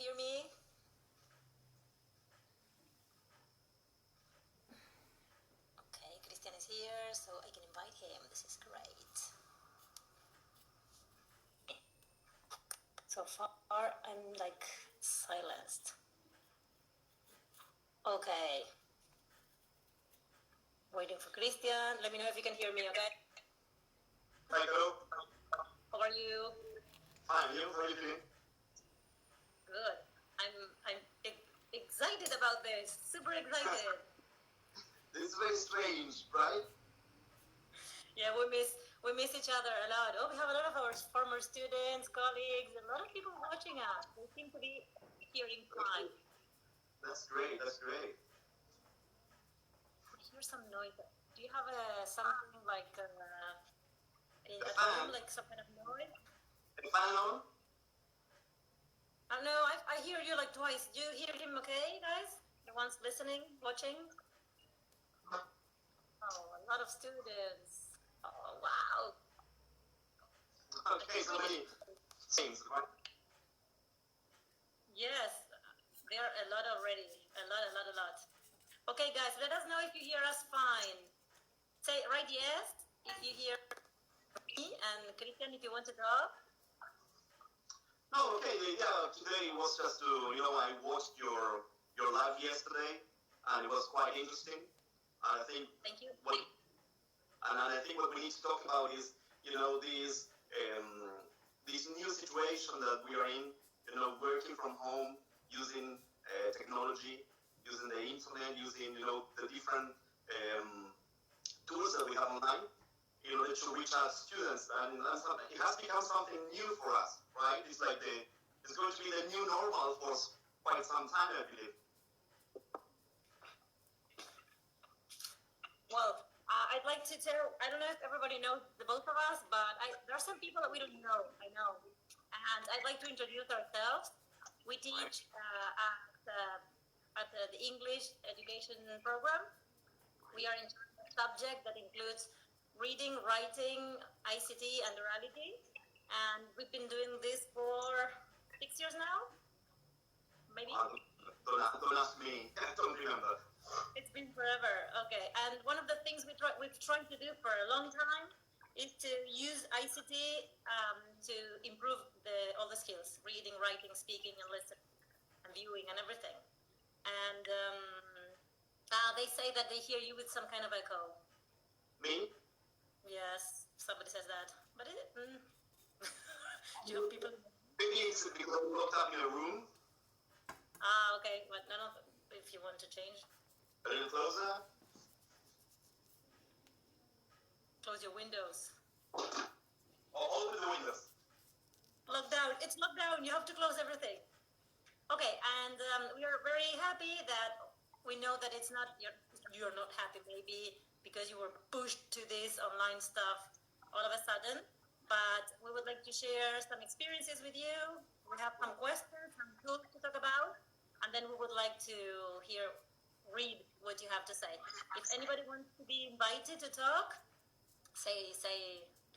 hear me? Okay, Christian is here, so I can invite him. This is great. So far, I'm like silenced. Okay. Waiting for Christian. Let me know if you can hear me, okay? Hi, hello. How are you? Fine, you? How are you doing? Good. I'm excited about this. Super excited. This is very strange, right? Yeah, we miss each other a lot. Oh, we have a lot of our former students, colleagues, a lot of people watching us. They seem to be hearing fine. That's great, that's great. I hear some noise. Do you have something like at home, Fan? like some kind of noise? The fan on? No, I hear you like twice. Do you hear him okay, guys? The ones listening, watching? Oh, a lot of students. Oh, wow. Okay, so many things, right? Yes, there are a lot already. A lot. Okay, guys, let us know if you hear us fine. Say right yes if you hear me, and Christian if you want to talk. No, okay, the idea today was just to, I watched your live yesterday, and it was quite interesting. And I think Thank you. I think what we need to talk about is, this new situation that we are in, working from home, using technology, using the internet, using, the different tools that we have online in order to reach our students. And it has become something new for us, right? It's like it's going to be the new normal for quite some time, I believe. Well, I'd like to tell, I don't know if everybody knows the both of us, but there are some people that we don't know, I know. And I'd like to introduce ourselves. We teach at the English education program. We are in a subject that includes reading, writing, ICT, and orality. And we've been doing this for 6 years now, maybe? Don't ask me, I don't remember. It's been forever. Okay, and one of the things we've tried to do for a long time is to use ICT to improve all the skills: reading, writing, speaking, and listening, and viewing, and everything. And they say that they hear you with some kind of echo. Me? Yes, somebody says that. But do you have people? Maybe it's because we locked up in a room. Okay, but none of if you want to change. A little closer. Close your windows. Open the windows. Lockdown. It's lockdown. You have to close everything. Okay, and we are very happy that we know that it's not you're not happy maybe because you were pushed to this online stuff all of a sudden. But we would like to share some experiences with you. We have some questions, some tools to talk about, and then we would like to read what you have to say. If anybody wants to be invited to talk, say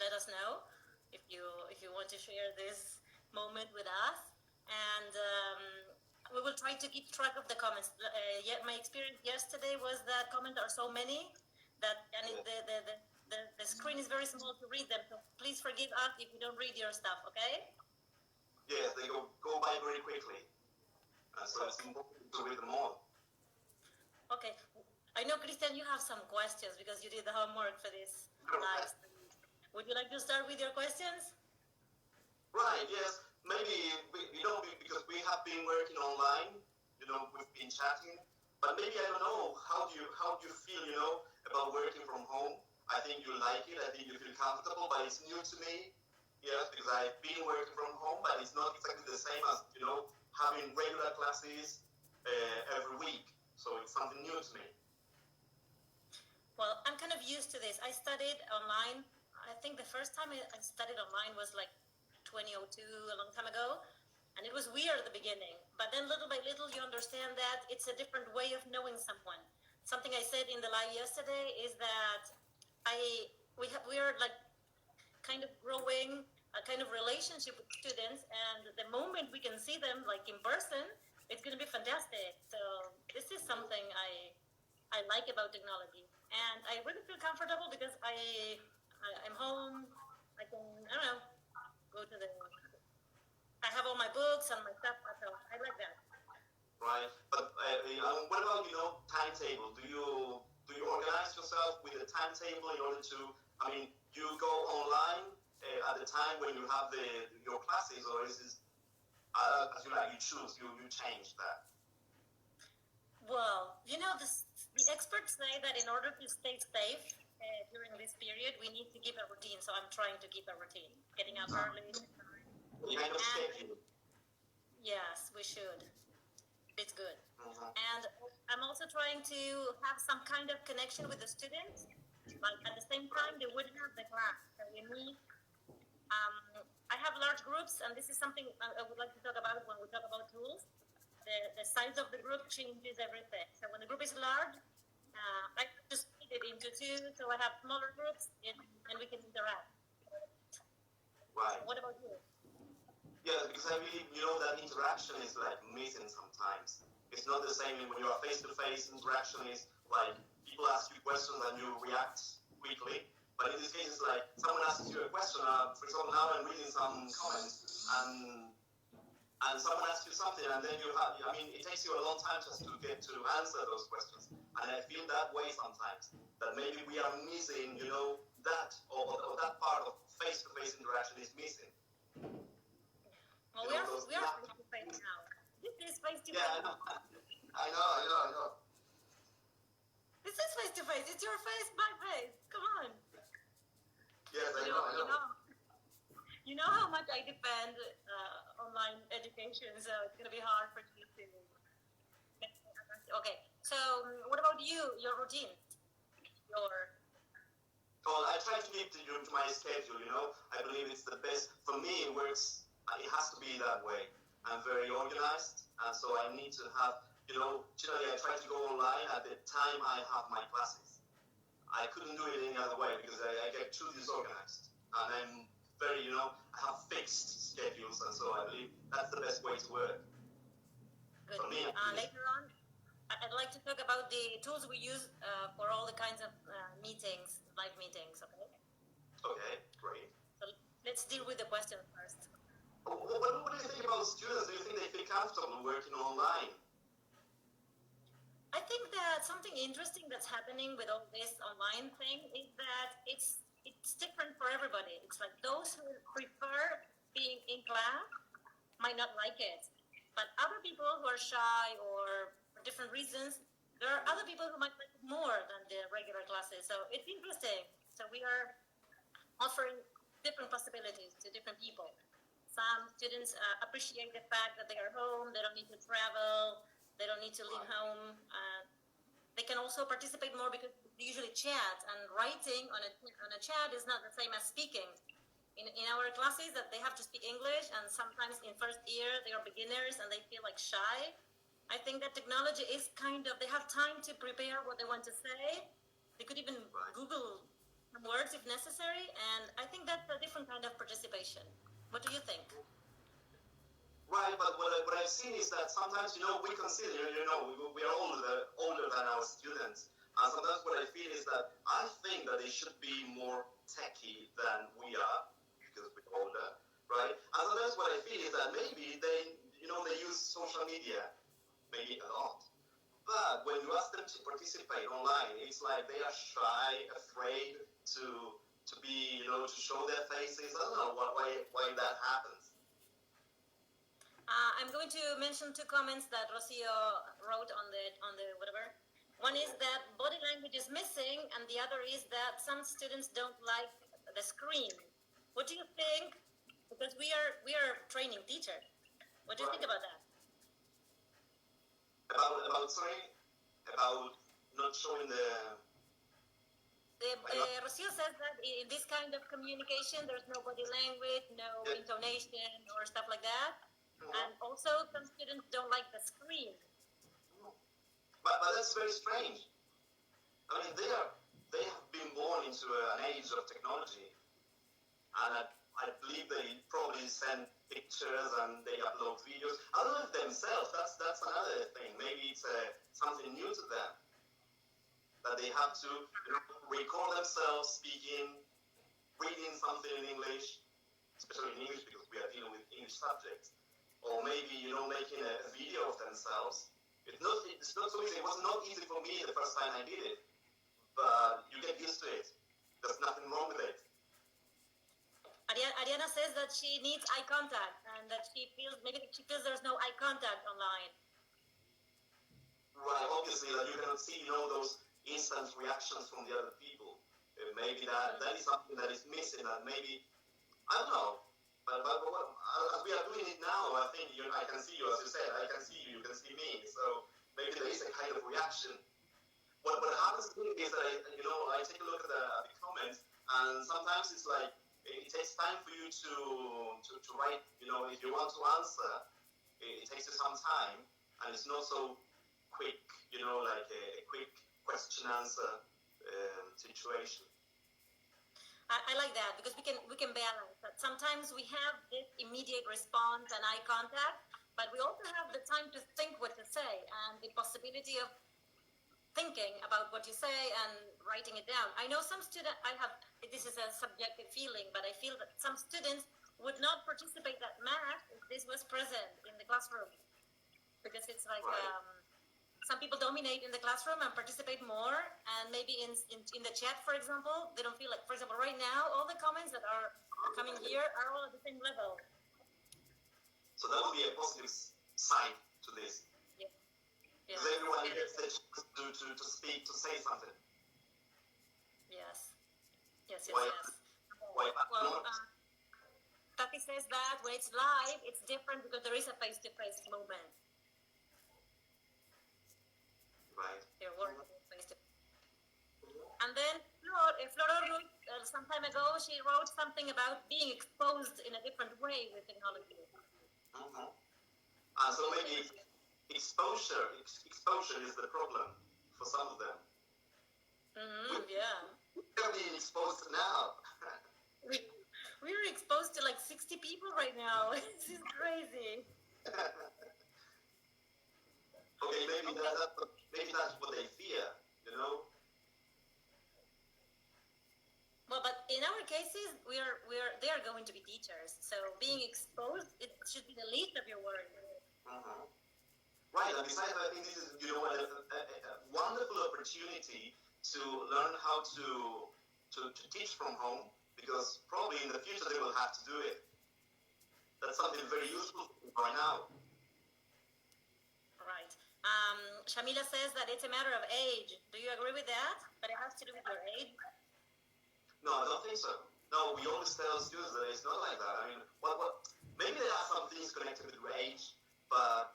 let us know if you want to share this moment with us, and we will try to keep track of the comments. My experience yesterday was that comments are so many that the screen is very small to read them, so please forgive us if we don't read your stuff, okay? Yes, they go by very quickly, and so it's important to read them all. Okay, I know, Christian, you have some questions because you did the homework for this live stream. Would you like to start with your questions? Right, yes. Maybe, because we have been working online, we've been chatting, but maybe, I don't know, how do you feel, about working from home? I think you like it, I think you feel comfortable, but it's new to me, yes, because I've been working from home, but it's not exactly the same as, having regular classes every week. So it's something new to me. Well, I'm kind of used to this. I studied online. I think the first time I studied online was like 2002, a long time ago. And it was weird at the beginning. But then little by little, you understand that it's a different way of knowing someone. Something I said in the live yesterday is that we are like kind of growing, kind of relationship with students, and the moment we can see them like in person, it's going to be fantastic. So this is something I like about technology, and I really feel comfortable because I'm home. I can, I don't know, go to the. I have all my books and my stuff, so I like that. Right. But what about timetable? Do you organize yourself with a timetable in order to? I mean, you go online at the time when you have your classes, or is it as you like? You choose. You change that. Well, the experts say that in order to stay safe during this period, we need to keep a routine. So I'm trying to keep a routine, getting up early. Kind of schedule. Yes, we should. It's good. Mhm. And I'm also trying to have some kind of connection with the students. Like at the same time, they would have the class. So we meet. I have large groups, and this is something I would like to talk about when we talk about tools. The size of the group changes everything. So when the group is large, I just split it into two, so I have smaller groups, and we can interact. Right. What about you? Yeah, because I believe that interaction is like missing sometimes. It's not the same when you are face-to-face. Interaction is like people ask you questions and you react quickly. But in this case, it's like someone asks you a question. For example, now I'm reading some comments and someone asks you something, and then you have. I mean, it takes you a long time just to get to answer those questions. And I feel that way sometimes, that maybe we are missing, that or that part of face-to-face interaction is missing. Well, we are face to face now. This is face to face. Yeah, I know. This is face to face. It's your face, my face. Come on. Yes, I know. You know how much I defend online education, so it's gonna be hard for you to. Okay. So, what about you? Your routine. Your. Well, I try to keep to my schedule. I believe it's the best for me. It works. It has to be that way. I'm very organized, and so I need to have. Generally, I try to go online at the time I have my classes. I couldn't do it any other way because I get too disorganized, and I'm very, I have fixed schedules, and so I believe that's the best way to work. Good. For me, Later on, I'd like to talk about the tools we use for all the kinds of meetings, live meetings. Okay. Okay, great. So let's deal with the question first. What do you think about students? Do you think they feel comfortable working online? I think that something interesting that's happening with all this online thing is that it's different for everybody. It's like those who prefer being in class might not like it, but other people who are shy or for different reasons, there are other people who might like it more than the regular classes. So it's interesting. So we are offering different possibilities to different people. Some students appreciate the fact that they are home, they don't need to travel, they don't need to leave home. They can also participate more because they usually chat, and writing on a chat is not the same as speaking. In our classes, that they have to speak English, and sometimes in first year they are beginners and they feel like shy. I think that technology is they have time to prepare what they want to say. They could even Google words if necessary, and I think that's a different kind of participation. What do you think? Right, but what I've seen is that sometimes, we consider, we are older than our students. And sometimes what I feel is that I think that they should be more techy than we are because we're older, right? And sometimes what I feel is that maybe they use social media, maybe a lot. But when you ask them to participate online, it's like they are shy, afraid to be, to show their faces. I don't know why that happens. I'm going to mention two comments that Rocio wrote on the whatever. One is that body language is missing, and the other is that some students don't like the screen. What do you think? Because we are training teachers. What do you think about that? About not showing the. Rocio says that in this kind of communication, there's no body language, no intonation, or stuff like that. And also, some students don't like the screen. But that's very strange. I mean, they have been born into an age of technology, and I believe they send pictures and they upload videos. I don't know if themselves. That's another thing. Maybe it's something new to them that they have to record themselves speaking, reading something in English, especially in English because we are dealing with English subjects, or maybe making a video of themselves. It's not so easy. It was not easy for me the first time I did it, but you get used to it. There's nothing wrong with it. Ariana says that she needs eye contact and that she feels there's no eye contact online. Right, obviously that you cannot see those instant reactions from the other people. Maybe that is something that is missing. That maybe I don't know. But as we are doing it now, I think I can see you, as you said. I can see you. You can see me. So maybe there is a kind of reaction. What happens to me is that I take a look at the comments, and sometimes it's like it takes time for you to write. If you want to answer, it takes you some time, and it's not so quick. Like a quick question answer situation. I like that because we can balance that. Sometimes we have this immediate response and eye contact, but we also have the time to think what to say and the possibility of thinking about what you say and writing it down. I know some students, this is a subjective feeling, but I feel that some students would not participate that much if this was present in the classroom. Because it's like, some people dominate in the classroom and participate more, and maybe in the chat, for example, they don't feel like, for example, right now, all the comments that are coming here are all at the same level. So that would be a positive side to this. Because everyone gets the chance to speak, to say something. Yes. Why well, Tati says that when it's live, it's different because there is a face-to-face moment. Right. They're working face-to-face. And then Flora wrote, some time ago, she wrote something about being exposed in a different way with technology. Mm-hmm. So maybe exposure is the problem for some of them. Yeah. We're being exposed now. We're exposed to like 60 people right now. This is crazy. Okay, maybe that's what they fear, Well, but in our cases, they are going to be teachers. So being exposed, it should be the least of your worries. Mm-hmm. Right, and besides, I think this is, a wonderful opportunity to learn how to teach from home, because probably in the future they will have to do it. That's something very useful right now. Right. Shamila says that it's a matter of age. Do you agree with that? But it has to do with your age? No, I don't think so. No, we always tell students that it's not like that. I mean, maybe there are some things connected with your age, but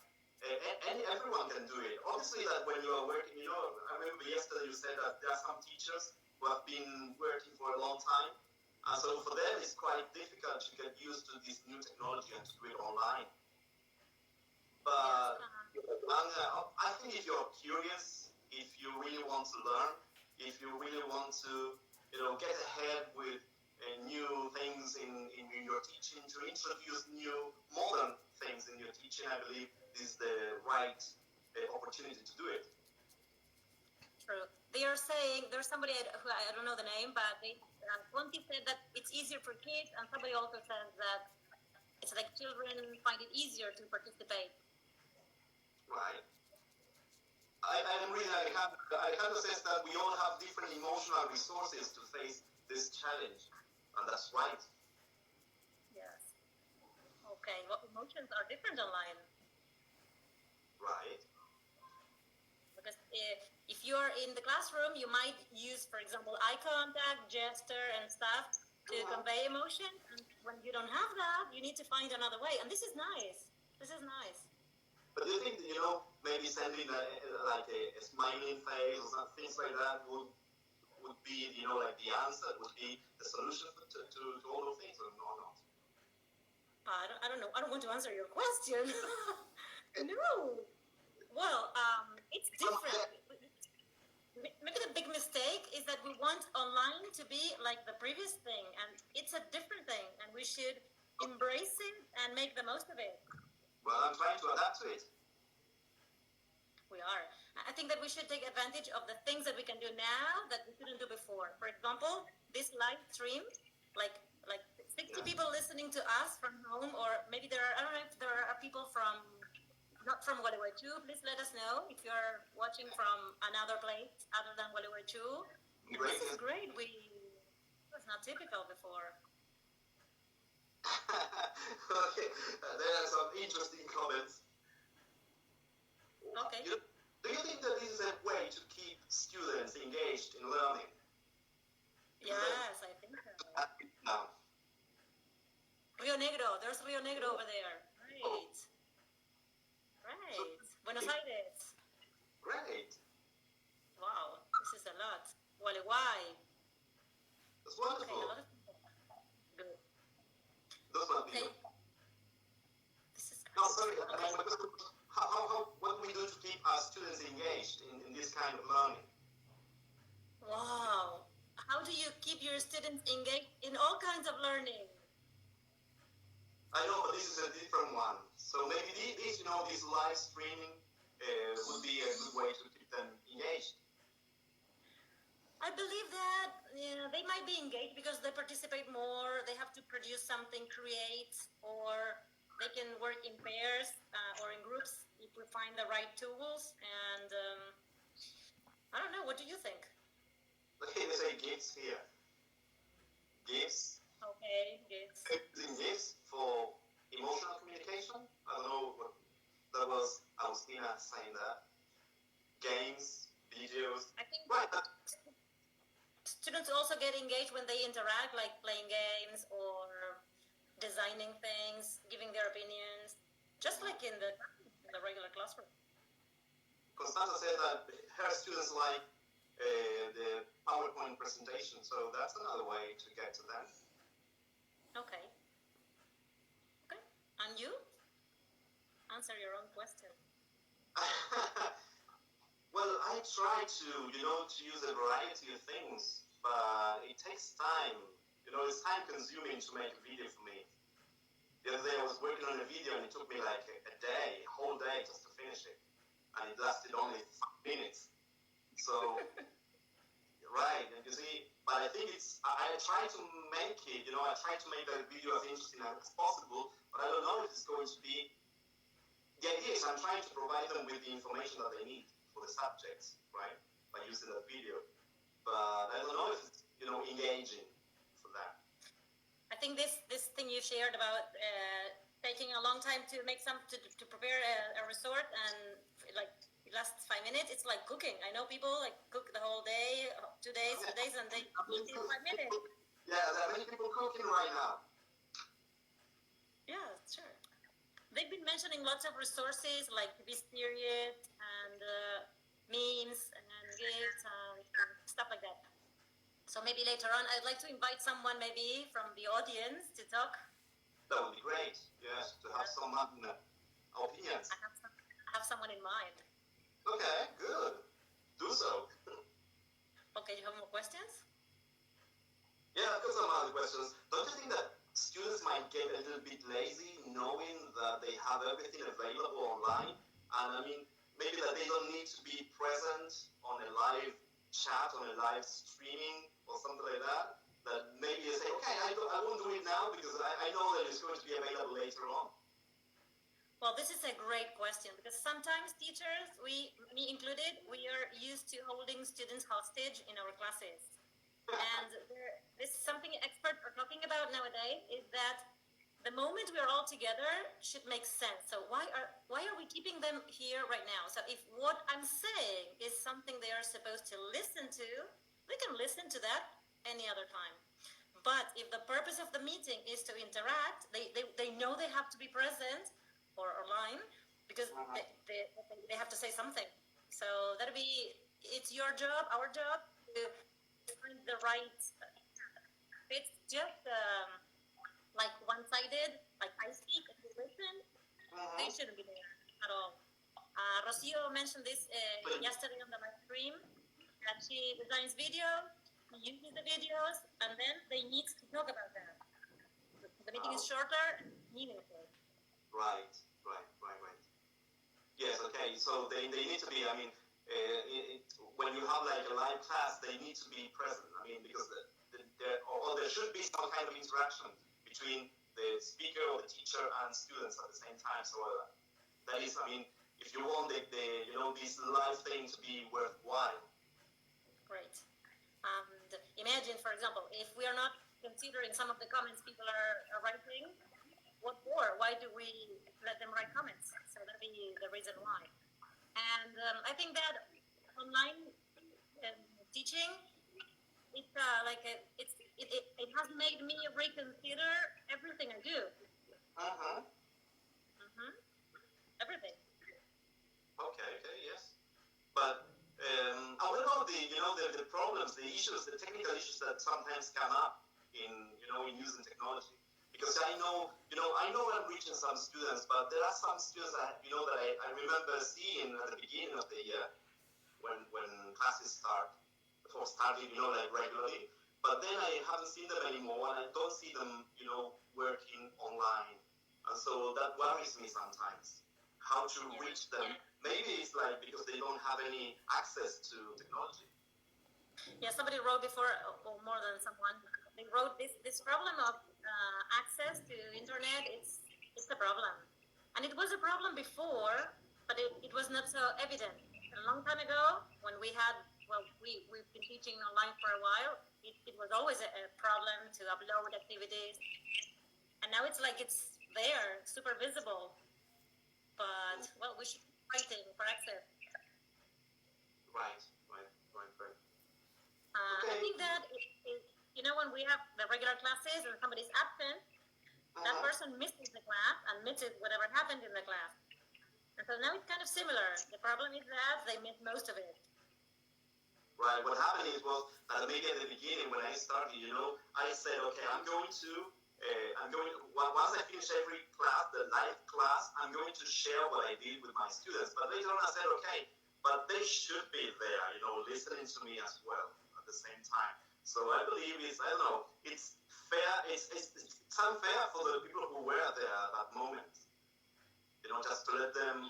everyone can do it. Obviously, that when you are working, I remember yesterday you said that there are some teachers who have been working for a long time, and so for them it's quite difficult to get used to this new technology and to do it online. But I think if you're curious, if you really want to learn, if you really want to, get ahead with new things in your teaching, to introduce new modern things in your teaching, I believe this is the right opportunity to do it. True. They are saying, there's somebody who I don't know the name, but Conti said that it's easier for kids, and somebody also says that it's like children find it easier to participate. Right. I agree that Alejandro says that we all have different emotional resources to face this challenge, and that's right. Yes. Okay, well, emotions are different online. Right. Because if you're in the classroom, you might use, for example, eye contact, gesture, and stuff to convey emotion. And when you don't have that, you need to find another way. And this is nice. This is nice. But do you think that, maybe sending a smiling face or some things like that would be, like the answer, would be the solution to all those things, or not? I don't know. I don't want to answer your question. No. Well, it's different. Maybe the big mistake is that we want online to be like the previous thing, and it's a different thing, and we should embrace it and make the most of it. Well, I'm trying to adapt to it. We are. I think that we should take advantage of the things that we can do now that we couldn't do before. For example, this live stream, like 60 people listening to us from home, or maybe there are, I don't know if there are people from, not from Gualeguaychú. Please let us know if you're watching from another place other than Gualeguaychú. This is great. It was not typical before. Okay, there are some interesting comments. Okay. Do you think that this is a way to keep students engaged in learning? Yes, I think so. No. Rio Negro. There's Rio Negro over there. Great. Right. Buenos Aires. Great. Wow, this is a lot. Gualeguay. That's wonderful. Okay, a lot of people. Good. Those are Okay. people. This is No, sorry. okay. What do we do to keep our students engaged in this kind of learning? Wow. How do you keep your students engaged in all kinds of learning? I know, but this is a different one. So maybe this live streaming would be a good way to keep them engaged. I believe that they might be engaged because they participate more. They have to produce something, create, or they can work in pairs or in groups if we find the right tools. And I don't know. What do you think? Okay, they say gifts here. Gifts. Okay, gifts. Using gifts for emotional communication. I don't know what that was. Agustina saying that. Games, videos. I think Right. students also get engaged when they interact, like playing games or designing things, giving their opinions, just like in the regular classroom. Constanza said that her students like the PowerPoint presentation, so that's another way to get to them. Okay. Okay. And you? Answer your own question. Well, I try to use a variety of things, but it takes time. It's time consuming to make a video for me. The other day I was working on a video and it took me like a day, a whole day just to finish it. And it lasted only 5 minutes. So, right, and you see, but I think I try to make it, I try to make the video as interesting as possible, but I don't know if it's going to be, the idea is I'm trying to provide them with the information that they need for the subjects, right, by using that video. But I don't know if it's, engaging for that. I think this thing you shared about taking a long time to make to prepare a resort and like it lasts 5 minutes. It's like cooking. I know people like cook the whole day, 2 days, 3 days, and they eat in 5 minutes. Yeah, there are many people cooking right now. Yeah, sure. They've been mentioning lots of resources like this period and memes and gifts and stuff like that. So maybe later on, I'd like to invite someone maybe from the audience to talk. That would be great. Yes, to have some opinions. I have someone in mind. Okay, good. Do so. Okay, you have more questions? Yeah, I've got some other questions. Don't you think that students might get a little bit lazy knowing that they have everything available online? And I mean, maybe that they don't need to be present on a live chat, on a live streaming or something like that? That maybe they say, okay, I won't do it now because I know that it's going to be available later on. Well, this is a great question because sometimes teachers, me included, we are used to holding students hostage in our classes. And this is something experts are talking about nowadays is that the moment we are all together should make sense. So why are we keeping them here right now? So if what I'm saying is something they are supposed to listen to, they can listen to that any other time. But if the purpose of the meeting is to interact, they know they have to be present or online because they have to say something. So it's your job, our job to find the right. It's just like one-sided, like I speak and you listen. They shouldn't be there at all. Rocio mentioned this yesterday on the live stream that she designs videos, uses the videos, and then they need to talk about that. The meeting is shorter, meaningful. Right. Yes, okay. So they need to be, I mean, when you have like a live class, they need to be present. I mean, because there should be some kind of interaction between the speaker or the teacher and students at the same time. So that is, I mean, if you want this live thing to be worthwhile. Great. And imagine, for example, if we are not considering some of the comments people are writing, what for? Why do we let them write comments? So that'd be the reason why. And I think that online teaching, it has made me reconsider everything I do. Everything. Okay, yes. But what about the problems, the issues, the technical issues that sometimes come up in using technology? Because I know I'm reaching some students, but there are some students that I remember seeing at the beginning of the year when classes started like regularly. But then I haven't seen them anymore, and I don't see them working online, and so that worries me sometimes. How to reach them? Maybe it's like because they don't have any access to technology. Yeah, somebody wrote before, or more than someone. They wrote this problem of access to internet. It's a problem, and it was a problem before, but it was not so evident. A long time ago, when we've been teaching online for a while, it was always a problem to upload activities, and now it's like it's there, super visible. But well, we should be fighting for access. Right. I think that when we have the regular classes and somebody's absent, that person misses the class and misses whatever happened in the class. And so now it's kind of similar. The problem is that they miss most of it. Right. What happened was that maybe at the beginning when I started, I said, okay, once I finish every class, the live class, I'm going to share what I did with my students. But later on I said, okay, but they should be there, listening to me as well at the same time. So I believe it's fair, it's unfair for the people who were there at that moment. Just to let them,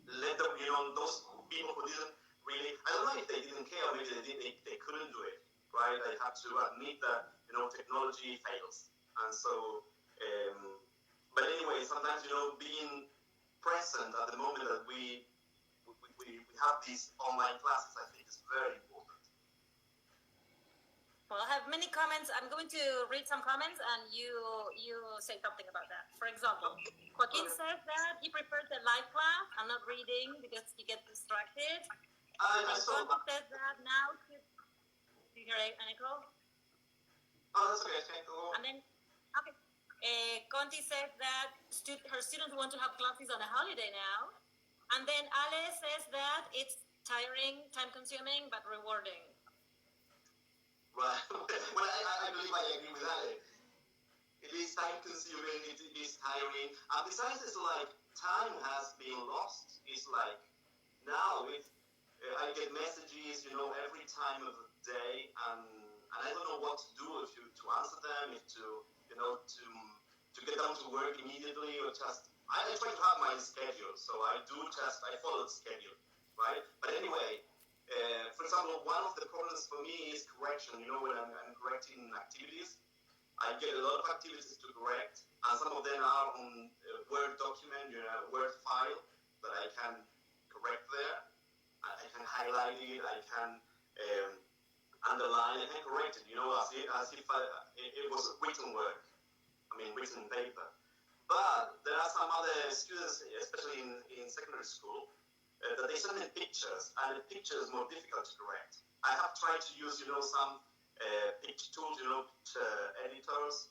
those people who didn't really, I don't know if they didn't care or maybe they couldn't do it, right? They have to admit that, technology fails. And so, but anyway, sometimes, being present at the moment that we have these online classes, I think is very important. Well, I have many comments. I'm going to read some comments, and you say something about that. For example, Joaquin says that he prefers the live class and not reading because he gets distracted. And Conti says that now. Do you hear an echo? Oh, that's okay. Okay, go on. And then, okay. Conti says that her students want to have classes on a holiday now. And then Ale says that it's tiring, time-consuming, but rewarding. Right. Well, I believe I agree with that. It is time-consuming, it is tiring. And besides, it's like time has been lost. It's like now I get messages, every time of the day, and I don't know what to do, to answer them, to get down to work immediately, or just I try to have my schedule, so I follow the schedule, right? But anyway. For example, one of the problems for me is correction. When I'm correcting activities, I get a lot of activities to correct, and some of them are on a Word document, a Word file that I can correct there. I can highlight it, I can underline, I can correct it, as if it was written work. Written paper. But there are some other students, especially in secondary school, that they send me pictures, and the picture is more difficult to correct. I have tried to use, some picture tools, picture editors,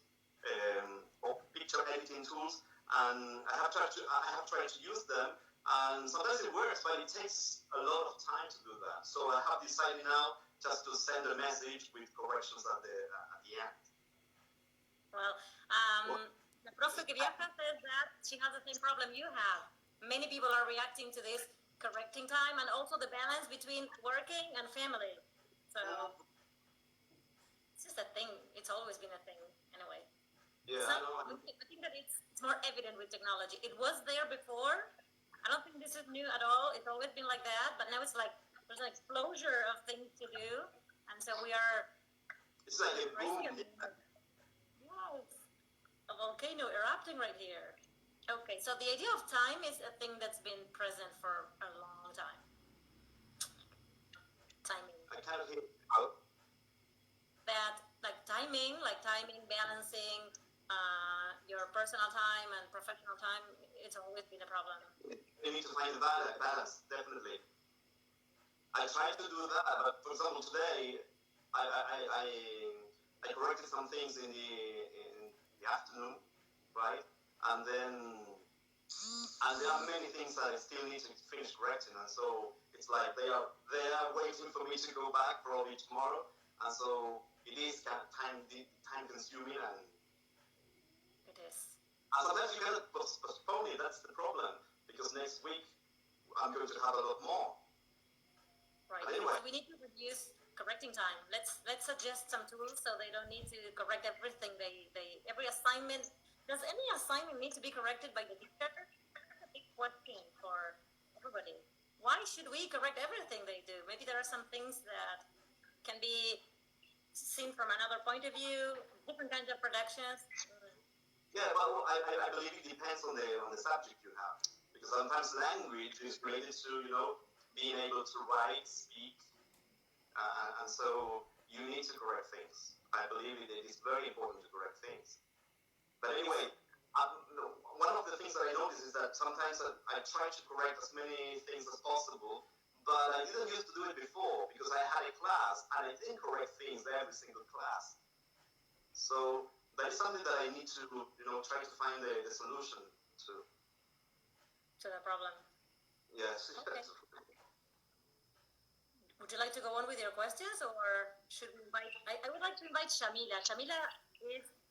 or picture editing tools, and I have tried to use them, and sometimes it works, but it takes a lot of time to do that. So I have decided now just to send a message with corrections at the end. Well, the Profe que Viaja says that she has the same problem you have. Many people are reacting to this correcting time and also the balance between working and family. So it's just a thing. It's always been a thing anyway. Yeah, It's I not, know. I think that it's more evident with technology. It was there before. I don't think this is new at all. It's always been like that, but now it's like there's an explosion of things to do, and so we are It's like a crazy. boom. Yes, a volcano erupting right here. Okay, so the idea of time is a thing that's been present for a long time. Timing. I kind of hear. That like timing, balancing your personal time and professional time, it's always been a problem. You need to find the balance, definitely. I tried to do that, but for example, today I, I, I, I I corrected some things in the afternoon, right? And there are many things that I still need to finish correcting, and so it's like they are waiting for me to go back probably tomorrow, and so it is kind of time consuming, and It is. sometimes you cannot postpone it. That's the problem, because next week I'm going to have a lot more. Right. But anyway, So we need to reduce correcting time. Let's suggest some tools so they don't need to correct everything. They every assignment. Does any assignment need to be corrected by the teacher? That's a big question for everybody. Why should we correct everything they do? Maybe there are some things that can be seen from another point of view, different kinds of productions. yeah, well, I believe it depends on the subject you have, because sometimes language is related to being able to write, speak, and so you need to correct things. I believe it is very important to correct things. But anyway, one of the things that I notice is that sometimes I try to correct as many things as possible, but I didn't used to do it before because I had a class and I didn't correct things every single class. So that is something that I need to, try to find the solution to. To the problem. Yes. Okay. Would you like to go on with your questions, or should we invite? I would like to invite Shamila. Shamila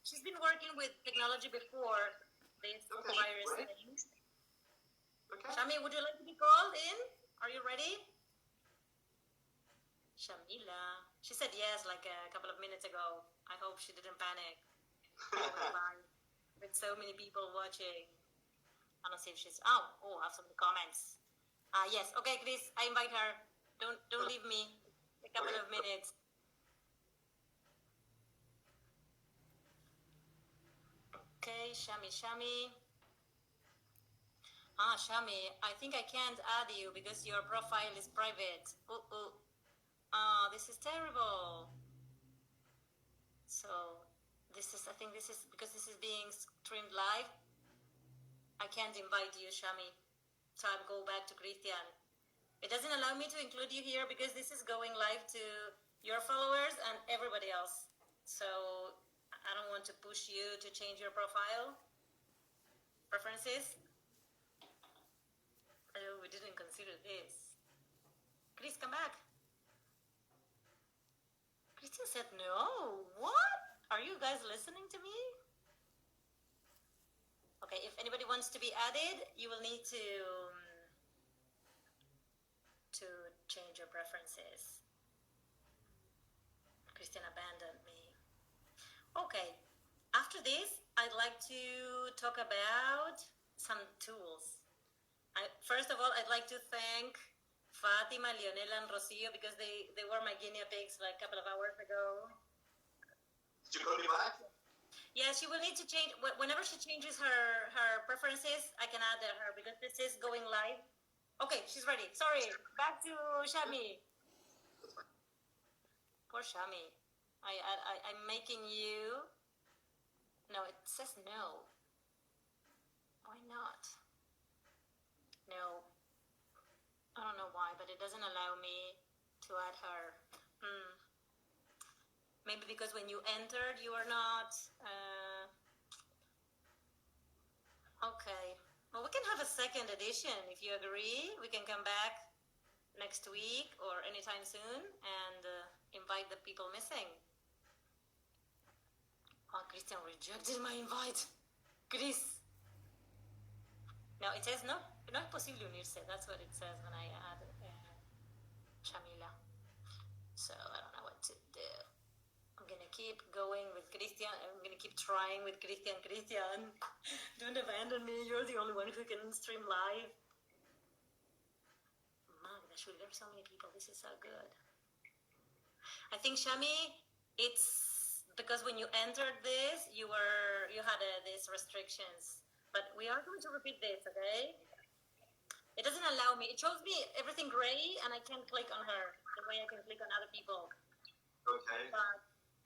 she's been working with technology before this virus great. thing. Okay. Shami, would you like to be called in? Are you ready? Shamila. She said yes like a couple of minutes ago. I hope she didn't panic. With so many people watching. I don't see if she's. I have some comments. Yes. Okay, Chris, I invite her. Don't leave me. A couple of minutes. Okay, Shami. Shami, I think I can't add you because your profile is private. This is terrible. So, I think this is because this is being streamed live. I can't invite you, Shami. So I'll go back to Christian. It doesn't allow me to include you here because this is going live to your followers and everybody else. So I don't want to push you to change your profile preferences. Oh, we didn't consider this. Chris, come back. Christian said no. What? Are you guys listening to me? Okay, if anybody wants to be added, you will need to change your preferences. Christian abandoned me. Okay, after this, I'd like to talk about some tools. First of all, I'd like to thank Fatima, Leonela, and Rocio because they were my guinea pigs like a couple of hours ago. Did you call me back? Yeah, she will need to change. Whenever she changes her preferences, I can add her because this is going live. Okay, she's ready. Sorry, back to Shami. Poor Shami. I'm making you. No, it says no. Why not? No. I don't know why, but it doesn't allow me to add her. Maybe because when you entered, you are not. Okay. Well, we can have a second edition if you agree. We can come back next week or anytime soon and invite the people missing. Christian rejected my invite. Chris. No, it says no es posible unirse. That's what it says when I add Shamila. So I don't know what to do. I'm gonna keep going with Christian. I'm gonna keep trying with Christian. Christian, don't abandon me. You're the only one who can stream live. Magda, shoot, there's so many people. This is so good. I think Shami, it's because when you entered this, you had these restrictions. But we are going to repeat this, okay? It doesn't allow me. It shows me everything gray, and I can't click on her the way I can click on other people. Okay. But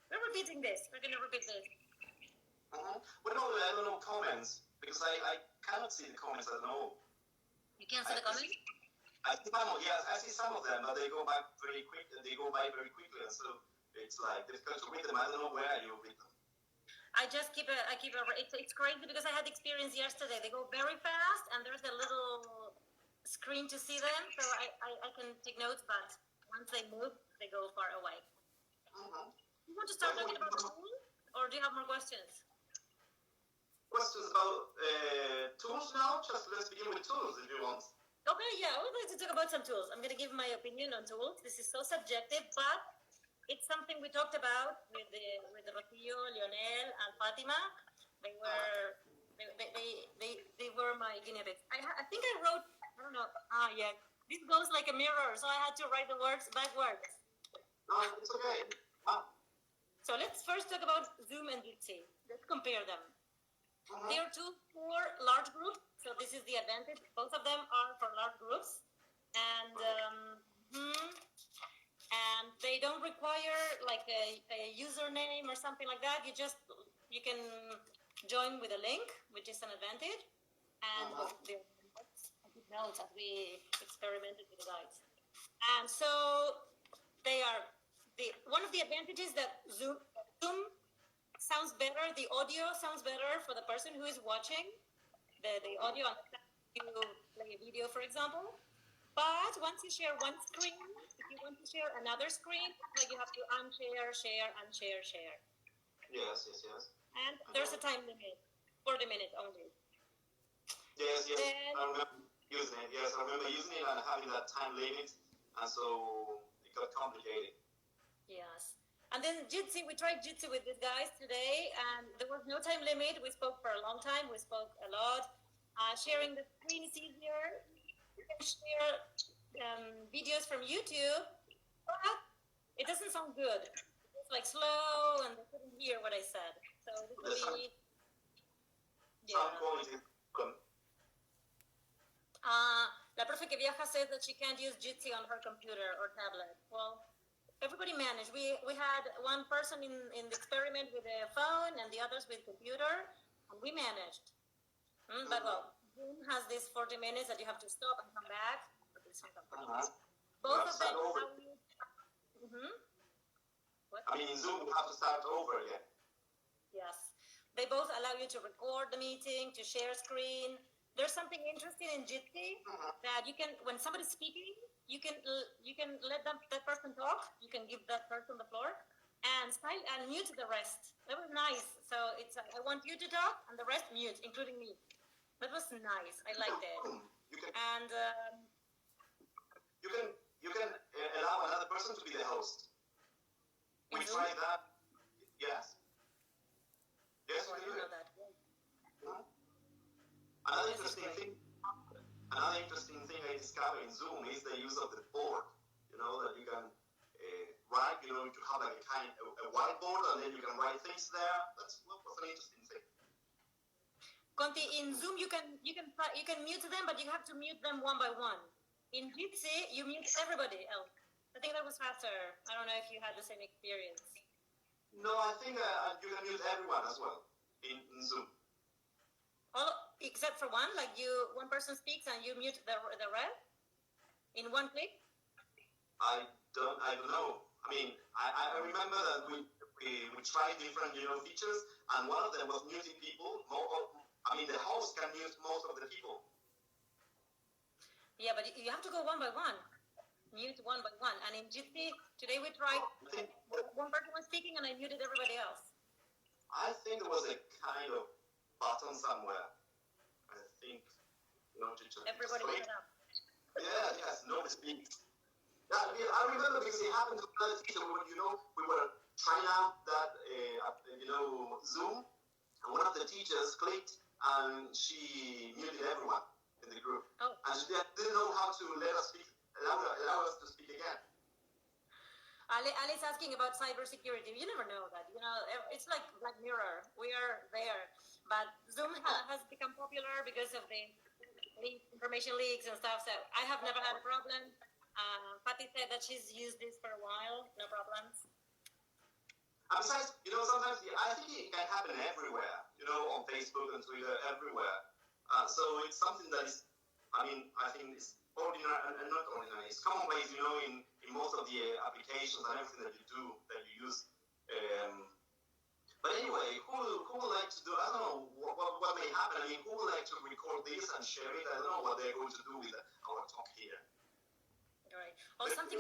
we're repeating this. We're going to repeat this. Well, no, I don't know comments because I cannot see the comments. I don't know. You can't see the comments? I see some. Yes, I see some of them, but they go by very quick. They go by very quickly, and so it's like difficult to read them. I don't know where you read them. I just keep it's crazy because I had experience yesterday. They go very fast, and there's a little screen to see them, so I can take notes, but once they move, they go far away. You want to start talking about tools, or do you have more questions? Questions about tools now? Just let's begin with tools if you want. Okay, yeah, I would like to talk about some tools. I'm going to give my opinion on tools. This is so subjective, but it's something we talked about with Rocío, Lionel, and Fatima. They were my guinea pigs. I think I wrote, I don't know. Yeah. This goes like a mirror, so I had to write the words backwards. No, it's okay. So let's first talk about Zoom and Jitsi. Let's compare them. They are tools for large groups, so this is the advantage. Both of them are for large groups, and they don't require like a username or something like that. You can join with a link, which is an advantage, and the notes as we experimented with the guides. And so they are one of the advantages that Zoom sounds better. The audio sounds better for the person who is watching. The audio, you play a video, for example. But once you share one screen, if you want to share another screen, like you have to unshare, share, unshare, share. Yes. And there's a time limit, 40 minutes only. Yes. I remember using it. Yes, I remember using it and having that time limit, and so it got complicated. Yes. And then Jitsi, we tried Jitsi with these guys today, and there was no time limit. We spoke for a long time. We spoke a lot. Sharing the screen is easier. You can share videos from YouTube, but it doesn't sound good. It's like slow, and they couldn't hear what I said. So this will be... Sound quality. La profe que viaja says that she can't use Jitsi on her computer or tablet. Well, everybody managed. We had one person in the experiment with a phone and the others with computer, and we managed. But well, Zoom has this 40 minutes that you have to stop and come back. Both of them allow you... What? I mean, in Zoom, you have to start over again. Yes. They both allow you to record the meeting, to share screen. There's something interesting in Jitsi that you can, when somebody's speaking, you can let that person talk. You can give that person the floor and mute the rest. That was nice. So it's I want you to talk and the rest mute, including me. That was nice. I liked it. And you can allow another person to be the host. We tried that. Yes. Yes, we do it. Another interesting thing I discovered in Zoom is the use of the board. You know, that you can write, you have like a whiteboard, and then you can write things there. That was an interesting thing. Conti, in Zoom you can mute them, but you have to mute them one by one. In Jitsi, you mute everybody else. I think that was faster. I don't know if you had the same experience. No, I think you can mute everyone as well in Zoom. Except for one, like one person speaks and you mute the rest in one click? I don't know. I mean, I remember that we tried different features, and one of them was muting people. The host can mute most of the people. Yeah, but you have to go one by one. Mute one by one. And in Jitsi, today we tried, one person was speaking and I muted everybody else. I think there was a kind of button somewhere. I think, to just everybody shut up. Yeah, yes, nobody speaks. Yeah, I remember because it happened to another teacher when, we were trying out that Zoom, and one of the teachers clicked and she muted everyone in the group. Oh. And she didn't know how to let us speak, allow us to speak again. Ali's asking about cybersecurity. You never know that. It's like Black Mirror. We are there. But Zoom has become popular because of the information leaks and stuff. So I have never had a problem. Patty said that she's used this for a while. No problems. And besides, sometimes I think it can happen everywhere, on Facebook and Twitter, everywhere. So it's something that is, I think it's ordinary and not ordinary. It's commonplace, in most of the applications and everything that you use. But anyway, who would like to do, I don't know what may happen. Who would like to record this and share it? I don't know what they're going to do with our talk here. Right. Well, something